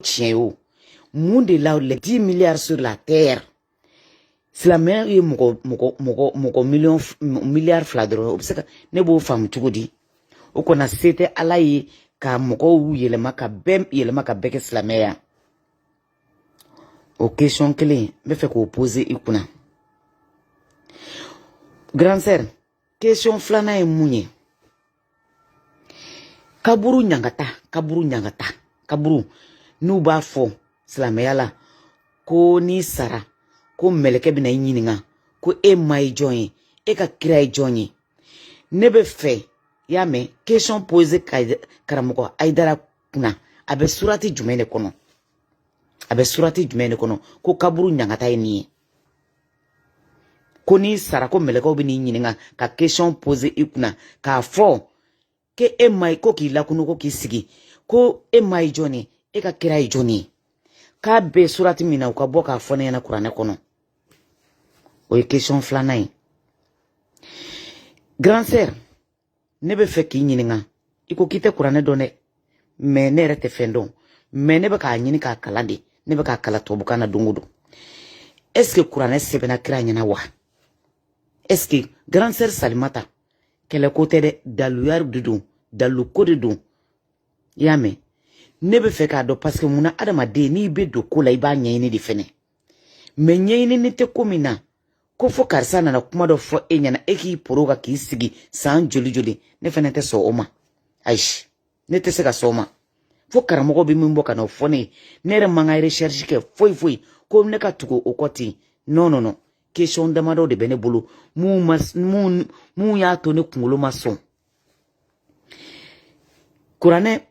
tiens monde là les 10 milliards sur la terre silamɛ ye mɔgɔ milliard fila dɔrɔn o bɛ se ka ne b'o faamu cogo di o kɔnna se tɛ ala ye ka mɔgɔw yɛlɛma ka bɛɛ kɛ silamɛya o question kelen n bɛ fɛ k'o poser i kunna grande sœur question filanan ye mun ye kaburu ɲangata n'u b'a fɔ silamɛya la ko n'i sara ko mɛlɛkɛ bɛna i ɲininka ko e ma ye jɔn ye e ka kira ye jɔn ye ne bɛ fɛ y'a mɛn question poser karamɔgɔ Ayidara kunna a bɛ surati jumɛn de kɔnɔ ko kaburu ɲangata ye nin ye ko n'i sara ko mɛlɛkɛw bɛ n'i ɲininka ka question poser i kunna k'a fɔ ke e ma ye ko k'i lakunu ko k'i sigi ko e ma ye jɔn ye e ka kira ye jɔn ye k'a bɛ surati min na u ka bɔ k'a fɔ ne ɲɛna kuranɛ kɔnɔ o ye question filanan ye grande sœur ne bɛ fɛ k'i ɲininka i ko k'i tɛ kuranɛ dɔn dɛ mais ne yɛrɛ tɛ fɛn dɔn mais ne bɛ k'a ɲini k'a kalan de ne bɛ k'a kalan tubabukan na don o don est ce que kuranɛ sɛbɛnna kira ɲɛna wa est ce que grande sœur Salimata kɛlɛko tɛ dɛ daluya de don daluko de don i y'a mɛn ne bɛ fɛ k'a dɔn parce que munna adamaden n'i bɛ don ko la i b'a ɲɛɲini de fɛnɛ mais ɲɛɲini tɛ ko min na ko fo karisa nana kuma dɔ fɔ e ɲɛna e k'i poro kan k'i sigi san joli ne fɛnɛ tɛ sɔn o ma ayi ne tɛ se ka sɔn o ma fo karamɔgɔ bɛ min bɔ ka na o fɔ ne ye ne yɛrɛ man ka recherche kɛ foyi ko ne ka tugu o kɔ ten non question damadɔ de bɛ ne bolo mun y'a to ne kunkolo ma sɔn kuranɛ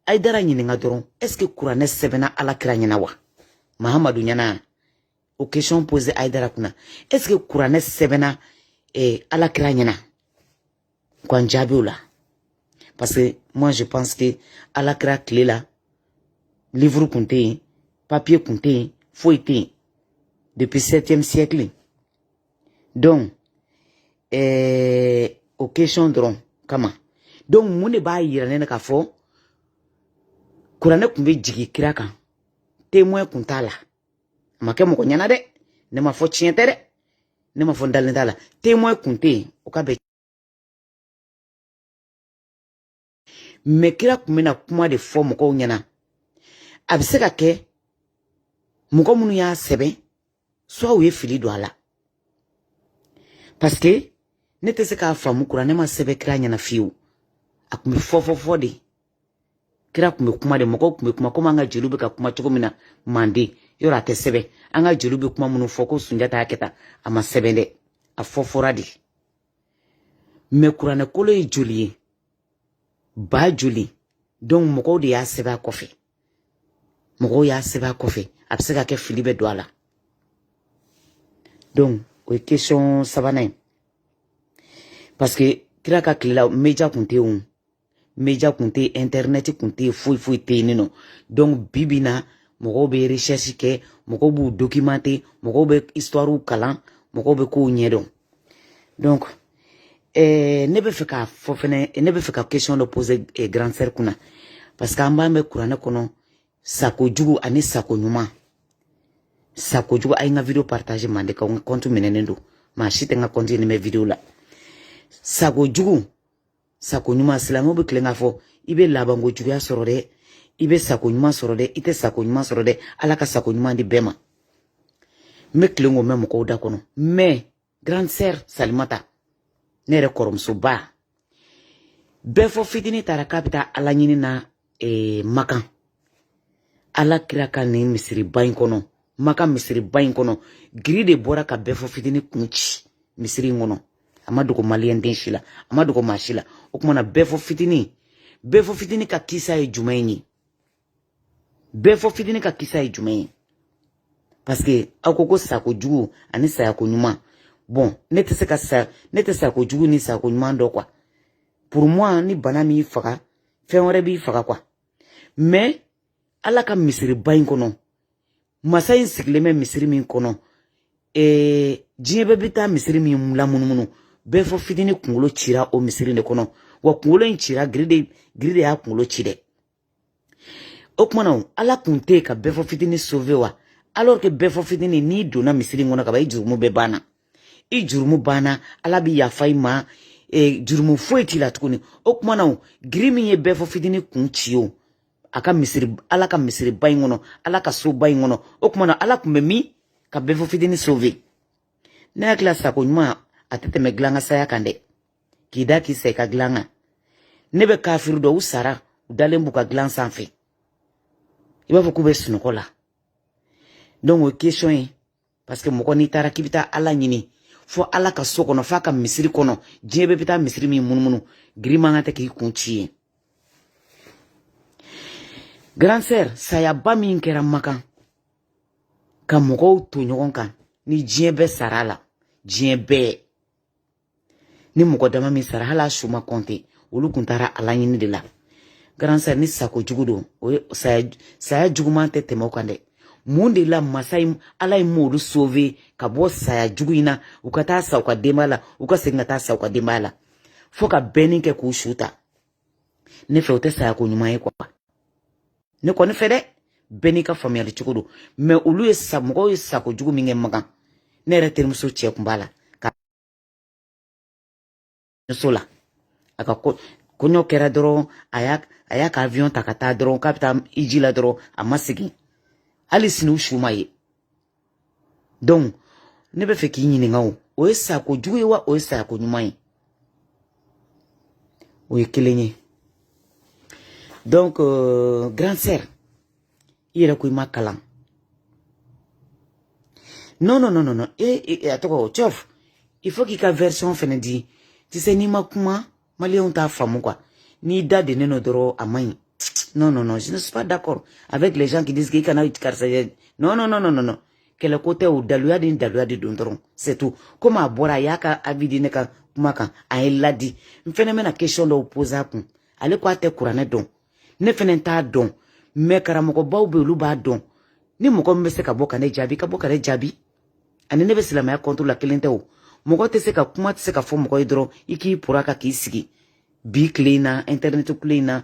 Ayidara ɲininka dɔrɔn est ce que kuranɛ sɛbɛnna alakira ɲɛna wa Mahamadu ɲɛna o question posé Ayidara kunna est ce que kuranɛ sɛbɛnna alakira ɲɛna k'an jaabi o la parce que moi je pense que alakira tile la livre kun tɛ yen papier kun tɛ yen foyi tɛ yen depuis 7e siècle donc o question dɔrɔn kama donc mun de b'a yira ne na k'a fɔ kuranɛ kun bɛ jigin kira kan témoin kun t'a la a ma kɛ mɔgɔ ɲɛna dɛ ne ma fɔ tiɲɛ tɛ dɛ ne ma fɔ n dalen t'a la témoin kun tɛ yen o ka bɛn mais kira kun bɛna kuma de fɔ mɔgɔw ɲɛna a bɛ se ka kɛ mɔgɔ minnu y'a sɛbɛn soit u ye fili don a la parce que ne tɛ se k'a faamu kuranɛ ma sɛbɛn kira ɲɛna fiyewu a kun bɛ fɔ de kira kun bɛ kuma de mɔgɔw kun bɛ kuma komi an ka jeliw bɛ ka kuma cogo min na manden yɔrɔ a tɛ sɛbɛn an ka jeliw bɛ kuma minnu fɔ ko Sunjata y'a kɛ tan a ma sɛbɛn dɛ a fɔra de mais kuranɛ kolo ye joli ye ba joli donc mɔgɔw de y'a sɛbɛn a kɔfɛ mɔgɔw y'a sɛbɛn a kɔfɛ a bɛ se ka kɛ fili bɛ don a la donc o ye question sabanan ye parce que kira ka tile la média kun tɛ yen média kun tɛ internet kun tɛ yen foyi tɛ yen nɔ donc bi na mɔgɔw bɛ recherche kɛ mɔgɔw b'u documenter mɔgɔw bɛ histoire kalan mɔgɔw bɛ kow ɲɛdɔn donc ne bɛ fɛ k'a fɔ fɛnɛ ne bɛ fɛ ka question dɔ poser grande sœur kunna parce que an b'an bɛ kuranɛ kɔnɔ sako jugu ani sako ɲuman sako jugu a ye n ka video partager mande ka n ka compte minɛnen don maa si tɛ n ka compte ɲinimɛ video la sako jugu sako ɲuman silamɛw bɛ tilen k'a fɔ i bɛ labanko juguya sɔrɔ dɛ i bɛ sako ɲuman sɔrɔ dɛ i tɛ sako ɲuman sɔrɔ dɛ ala ka sako ɲuman di bɛɛ ma n bɛ tilen k'o mɛn mɔgɔw da kɔnɔ mais grande sœur Salimata ne yɛrɛ kɔrɔmusoba bɛɛ fɔ fitini taara k'a bɛ taa ala ɲini na Makan ala kira ka nin misiriba in kɔnɔ Makan misiriba in kɔnɔ giri de bɔra ka bɛɛ fɔ fitini kun ci misiri in kɔnɔ a ma dogo maliyɛn den si la a ma dogo maa si la o kumana bɛɛ fɔ fitini ka kisa ye jumɛn ye bɛɛ fɔ fitini ka kisa ye jumɛn ye parce que aw ko sako jugu ani sayako ɲuman bon ne tɛ sako jugu ni sako ɲuman dɔ quoi pour moi ni bana m'i faga fɛn wɛrɛ b'i faga quoi mais ala ka misiriba in kɔnɔ masa in sigilen bɛ misiri min kɔnɔ diɲɛ bɛɛ bɛ taa misiri min lamunumunu bɛɛ fɔ fitini kunkolo cira o misiri de kɔnɔ wa kunkolo in cira giri de y'a kunkolo ci dɛ o kuma na ala kun te ka bɛɛ fɔ fitini sauver wa alors que bɛɛ fɔ fitini n'i donna misiri kɔnɔ ka ban i jurumu bɛɛ banna i jurumu banna ala bi yafa i ma jurumu foyi t'i la tuguni o kuma na giri min ye bɛɛ fɔ fitini kun ci o a ka misiri ala ka misiri ba in kɔnɔ ala ka so ba in kɔnɔ o kuma na ala kun bɛ min ka bɛɛ fɔ fitini sauver ne hakili la sako ɲuman a tɛ tɛmɛ dilan ka saya kan dɛ k'i da k'i sa i ka dilan kan ne bɛ kafiru dɔ u sara u dalen b'u ka dilan sanfɛ i b'a fɔ k'u bɛ sunɔgɔ la donc o question ye parce que mɔgɔ n'i taara k'i bɛ taa ala ɲini fo ala ka so kɔnɔ f'a ka misiri kɔnɔ diɲɛ bɛɛ bɛ taa misiri min munumunu giri man kan tɛ k'i kun ci ye grand sœur sayaba min kɛra Makan ka mɔgɔw to ɲɔgɔn kan ni diɲɛ bɛɛ sara la diɲɛ bɛɛ ni mɔgɔ dama min sara hali a su ma compter olu kun taara ala ɲini de la grand sœur ni sako jugu don o ye saya juguman tɛ tɛmɛ o kan dɛ mun de la masa ala ye m'olu sauver ka bɔ saya jugu in na u ka taa sa u ka denbaya la u ka segin ka taa sa u ka denbaya la fo ka bɛnni kɛ k'u su ta ne fɛ o tɛ saya ko ɲuman ye quoi ne kɔni fɛ dɛ bɛɛ n'i ka faamuyali cogo don mais olu ye mɔgɔw ye sako jugu min kɛ Makan ne yɛrɛ terimuso cɛ kun b'a la ka so la a ka kɔɲɔ kɛra dɔrɔn a y'a ka avion ta ka taa dɔrɔn k'a bɛ taa iji la dɔrɔn a ma segin hali sini u su ma ye donc ne bɛ fɛ k'i ɲininka o ye sako jugu ye wa o ye sako ɲuman ye o ye kelen ye donc grand sœur i yɛrɛ ko i ma kalan non a tɔgɔ Tiof il faut k'i ka version fɛnɛ di tu sais n'i ma kuma maliyɛnw t'a faamu quoi n'i da de ne no dɔrɔn a man ɲi non je ne suis pas d'accord avec les gens qui disent que kana karisa non kɛlɛ ko tɛ o daluya de don dɔrɔn c'est tout comme a bɔra a y'a ka avis di ne ka kuma kan a ye ladi n fɛnɛ bɛna question dɔw poser a kun ale ko a tɛ kuranɛ dɔn ne fɛnɛ t'a dɔn mais karamɔgɔbaw bɛ olu b'a dɔn ni mɔgɔ min bɛ se ka bɔ ka ne jaabi ka bɔ ka ne jaabi ani ne bɛ silamɛya contre la kelen tɛ o mɔgɔ tɛ se ka kuma tɛ se ka fɔ mɔgɔ ye dɔrɔn i k'i pura ka k'i sigi bi tile in na internet kule in na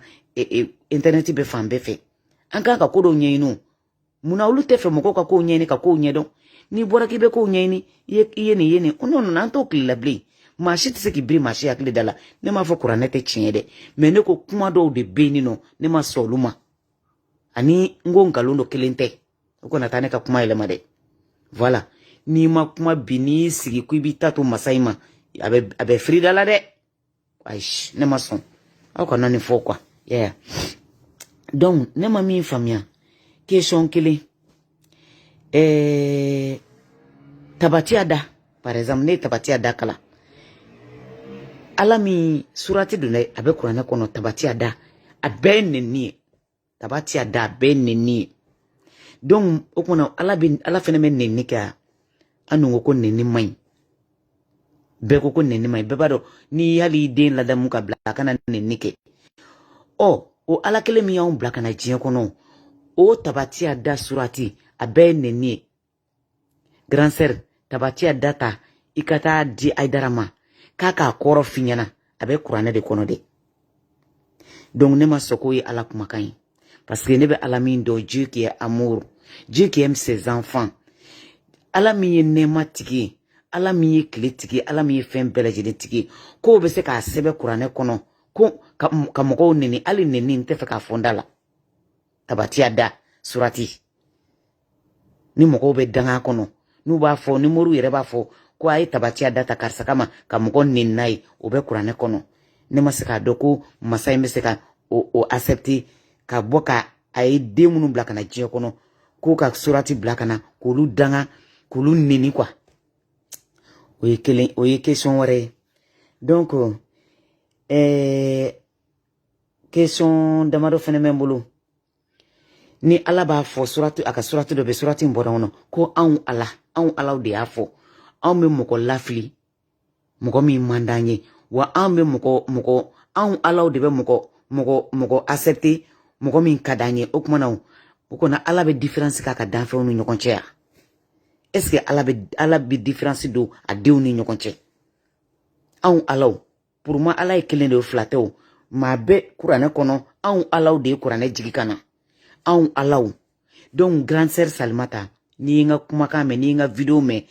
internet bɛ fan bɛɛ fɛ an kan ka ko dɔw ɲɛɲini o munna olu tɛ fɛ mɔgɔw ka kow ɲɛɲini ka kow ɲɛdɔn n'i bɔra k'i bɛ kow ɲɛɲini i ye nin non an t'o tile la bilen maa si tɛ se k'i biri maa si hakili da la ne m'a fɔ kuranɛ tɛ tiɲɛ dɛ mais ne ko kuma dɔw de bɛ yen nɔ ne ma sɔn olu ma ani n ko nkalon dɔ kelen tɛ o kana taa ne ka kuma yɛlɛma dɛ voilà n'i ma kuma bi n'i sigi ko i b'i ta to masa in ma a bɛ firi da la dɛ ayi ne ma sɔn aw kana nin fɔ quoi yeah. Donc ne ma min faamuya question kelen tabatiya da par exemple ne tabatiya da kala ala min surati don dɛ a bɛ kuranɛ kɔnɔ tabatiya da a bɛɛ nenni ye tabatiya da a bɛɛ nenni ye donc o kumana ala fɛnɛ bɛ nenni kɛ an dun ko nenni man ɲi bɛɛ ko nenni man ɲi bɛɛ b'a dɔn n'i hali den ladamu ka bila a kana nenni kɛ o ala kelen min y'anw bila ka na diɲɛ kɔnɔ o tabatiya da surati a bɛɛ ye nenni ye grand sœur tabatiya da ta i ka taa di Aidara ma k'a k'a kɔrɔ f'i ɲɛna a bɛ kuranɛ de kɔnɔ dɛ donc ne ma sɔn k'o ye ala kumakan ye parce que ne bɛ ala min dɔn Dieu qui est amour Dieu qui aime ses enfants ala min ye nɛɛma tigi ye ala min ye tile tigi ye ala min ye fɛn bɛɛ lajɛlen tigi ye k'o bɛ se k'a sɛbɛn kuranɛ kɔnɔ ko ka mɔgɔw neni hali neni n tɛ fɛ k'a fɔ n da la tabatiya da surati ni mɔgɔw bɛ danga kɔnɔ n'u b'a fɔ ni moriw yɛrɛ b'a fɔ ko a ye tabatiya da ta karisa kama ka mɔgɔ neni n'a ye o bɛ kuranɛ kɔnɔ ne ma se k'a dɔn ko masa in bɛ se ka o accepter ka bɔ ka a ye den minnu bila ka na diɲɛ kɔnɔ k'o ka surati bila ka na k'olu danga k'olu neni quoi o ye kelen o ye question wɛrɛ ye donc question damadɔ fɛnɛ bɛ n bolo ni ala b'a fɔ suratu a ka suratu dɔ bɛ surati in bɔra kɔnɔ ko anw alaw de y'a fɔ anw bɛ mɔgɔ lafili mɔgɔ min man d'an ye wa anw bɛ anw alaw de bɛ mɔgɔ accepter mɔgɔ min ka d'an ye o kuma na o kɔnɔ ala bɛ différence k'a ka danfɛnw ni ɲɔgɔn cɛ ya est-ce que ala bɛ différence don a denw ni ɲɔgɔn cɛ anw alaw pour moi ala ye kelen de ye fila tɛ o maa bɛ kuranɛ kɔnɔ anw alaw de ye kuranɛ jigi ka na anw alaw donc grande sœur Salimata ni nga kumakan mɛn ni nga video mɛn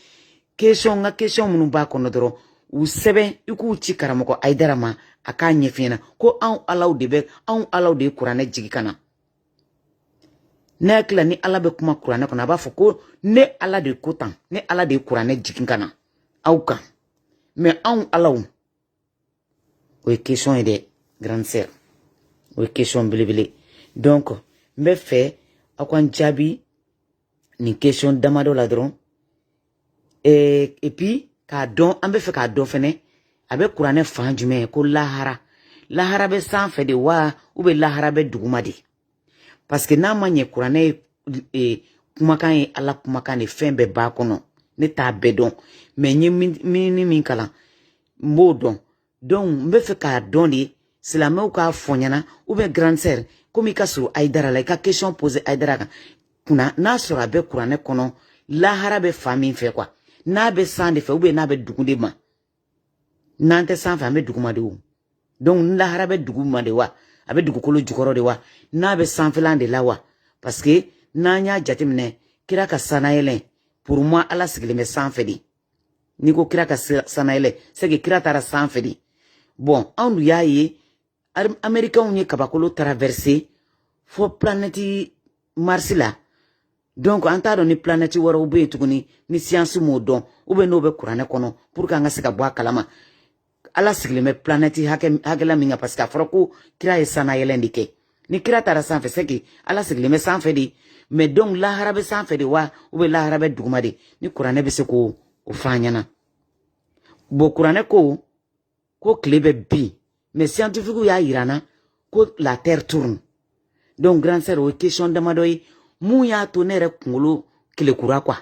question minnu b'a kɔnɔ dɔrɔn u sɛbɛn i k'u ci karamɔgɔ Ayidara ma a k'a ɲɛf'i ɲɛna ko anw alaw de ye kuranɛ jigi ka na ne hakili ni Ala bɛ kuma kuranɛ kɔnɔ a b'a fɔ ko ne Ala de ko tan ne Ala de ye kuranɛ jigi ka na aw kan mais anw alaw o ye question ye dɛ grande sœur o ye question belebele donc n bɛ fɛ aw ka n jaabi nin question damadɔ la dɔrɔn et puis k'a dɔn an bɛ fɛ k'a dɔn fɛnɛ a bɛ kuranɛ fan jumɛn ko lahara bɛ sanfɛ de wa ou bien lahara bɛ duguma de parce que n'a ma ɲɛ kuranɛ ye kumakan ye Ala kumakan de fɛn bɛɛ b'a kɔnɔ ne t'a bɛɛ dɔn mais n ye minini min kalan n b'o dɔn donc n bɛ fɛ k'a dɔn de silamɛw k'a fɔ ɲɛna ou bien grande sœur komi i ka surun Ayidara la i ka question poser Ayidara kan kunna n'a sɔrɔ a bɛ kuranɛ kɔnɔ lahara bɛ fan min fɛ quoi n'a bɛ san de fɛ ou bien n'a bɛ dugu de ma n'an tɛ san fɛ an bɛ duguma de o donc lahara bɛ dugu ma de wa a bɛ dugukolo jukɔrɔ de wa n'a bɛ sanfɛlan de la wa parce que n'an y'a jateminɛ kira ka sanayɛlɛn pour moi Ala sigilen bɛ sanfɛ de n'i ko kira ka sanayɛlɛn c'est que kira taara sanfɛ de bon anw dun y'a ye américains ye kabakolo traverser fo planète Mars la donc an t'a dɔn ni planète wɛrɛw bɛ yen tuguni ni science m'o dɔn ou bien n'o bɛ kuranɛ kɔnɔ pour que an ka se ka bɔ a kalama Ala sigilen bɛ planète hakɛla min kan parce que a fɔra ko kira ye sanayɛlɛn de kɛ ni kira taara sanfɛ c'est que Ala sigilen bɛ sanfɛ de mais donc lahara bɛ sanfɛ de wa ou bien lahara bɛ duguma de ni kuranɛ bɛ se k'o fɔ an ɲɛna bon kuranɛ ko tile bɛ bin mais scientifique y'a yira na ko la terre tourne donc grande sœur o ye question damadɔ ye mun y'a to ne yɛrɛ kunkolo kelekura quoi